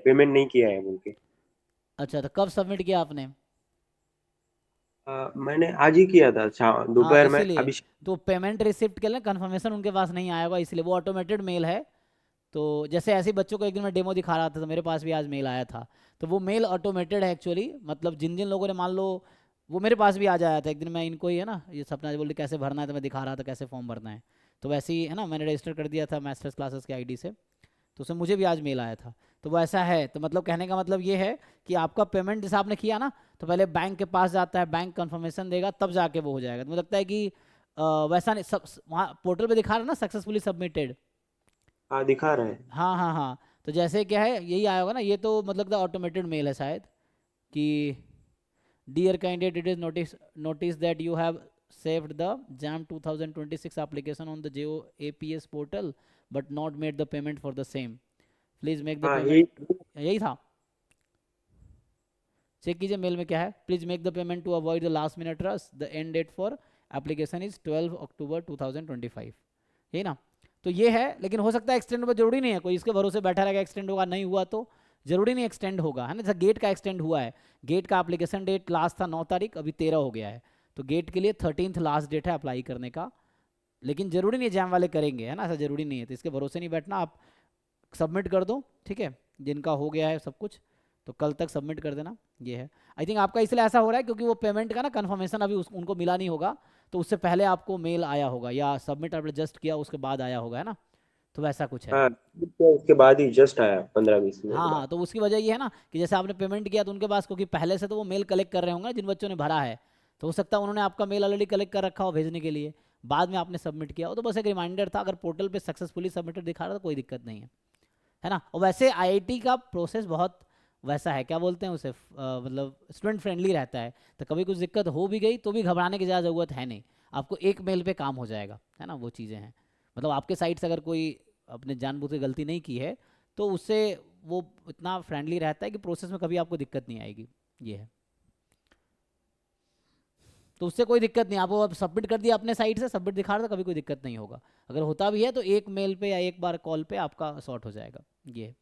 Payment नहीं किया है बोल के। अच्छा, तो कब सबमिट किया आपने? मैंने आज ही किया था, हाँ दोपहर में इसीलिए, अभी। तो पेमेंट रिसिप्ट के लिए कंफर्मेशन उनके पास नहीं आया होगा, इसलिए वो ऑटोमेटेड मेल है। तो जैसे ऐसे ही बच्चों को एक दिन मैं डेमो दिखा रहा था, तो मेरे पास भी आज मेल आया था। तो वो मेल ऑटोमेटेड है एक्चुअली, मतलब जिन जिन लोगों ने मान लो, वो मेरे पास भी आज आया था एक दिन, मैं इनको ही है ना, ये सपना बोल कैसे भरना है, तो मैं दिखा रहा था कैसे फॉर्म भरना है। तो वैसे ही है ना, मैंने रजिस्टर कर दिया था मास्टर्स क्लासेस के आईडी से। तो उसमें मुझे भी आज मेल आया था। तो वो ऐसा है, तो मतलब कहने का मतलब ये है कि आपका पेमेंट जैसा आपने किया ना, तो पहले बैंक के पास जाता है, बैंक कंफर्मेशन देगा, तब जाके वो हो जाएगा। तो मुझे लगता है कि वैसा नहीं, सब वहाँ पोर्टल पे दिखा रहा है ना सक्सेसफुली सबमिटेड। हाँ दिखा रहा है। हाँ हाँ हाँ, तो जैसे क्या है यही आया होगा ना, ये तो मतलब ऑटोमेटेड मेल है शायद, कि dear candidate it is notice notice that you have saved the jam 2026 application on the JO APS portal but not made the payment for the same, please make the हाँ यही। Payment. यही था। Check कीजिए mail में क्या है, please make the payment to avoid the last minute rush, the end date for application is 12 October 2025। यही ना। तो ये है, लेकिन हो सकता है एक्सटेंड हो, जरूरी नहीं है कोई इसके भरोसे बैठा रहेगा एक्सटेंड होगा, नहीं हुआ तो जरूरी नहीं एक्सटेंड होगा, है ना। जैसे गेट का एक्सटेंड हुआ है, गेट का एप्लीकेशन डेट लास्ट था 9 तारीख, अभी 13 हो गया है। तो गेट के लिए 13th लास्ट डेट है अप्लाई करने का। लेकिन जरूरी नहीं है जैम वाले करेंगे, है ना, ऐसा जरूरी नहीं है, तो इसके भरोसे नहीं बैठना आप। सबमिट कर दो, ठीक है। जिनका हो गया है सब कुछ, तो कल तक सबमिट कर देना। ये है। आई थिंक आपका इसलिए ऐसा हो रहा है क्योंकि वो पेमेंट का ना कंफर्मेशन अभी उनको मिला नहीं होगा, तो उससे पहले आपको मेल आया होगा, या सबमिट आपने जस्ट किया उसके बाद आया होगा, है ना। तो वैसा कुछ है। हाँ उसके बाद ही जस्ट आया, 15-20 मिनट हाँ हाँ, बाद। तो उसकी वजह ये है ना कि जैसे आपने पेमेंट किया तो उनके पास, क्योंकि पहले से तो वो मेल कलेक्ट कर रहे होंगे ना जिन बच्चों ने भरा है, तो हो सकता है उन्होंने आपका मेल ऑलरेडी कलेक्ट कर रखा हो भेजने के लिए, बाद में आपने सबमिट किया हो, तो बस एक रिमाइंडर था। अगर पोर्टल पे सक्सेसफुली सबमिटेड दिखा रहा था, कोई दिक्कत नहीं है ना। और वैसे आईआईटी का प्रोसेस बहुत वैसा है, क्या बोलते हैं उसे, मतलब स्टूडेंट फ्रेंडली रहता है। तो कभी कुछ दिक्कत हो भी गई तो भी घबराने की ज़्यादा ज़रूरत है नहीं, आपको एक मेल पे काम हो जाएगा, है ना। वो चीज़ें हैं, मतलब आपके साइड से अगर कोई अपने जानबूझ के गलती नहीं की है, तो उससे वो इतना फ्रेंडली रहता है कि प्रोसेस में कभी आपको दिक्कत नहीं आएगी। ये है। तो उससे कोई दिक्कत नहीं, आपको अब सबमिट कर दिया अपने साइड से, सबमिट दिखा रहा था, कभी कोई दिक्कत नहीं होगा। अगर होता भी है तो एक मेल पे या एक बार कॉल पे आपका सॉर्ट हो जाएगा। ये है।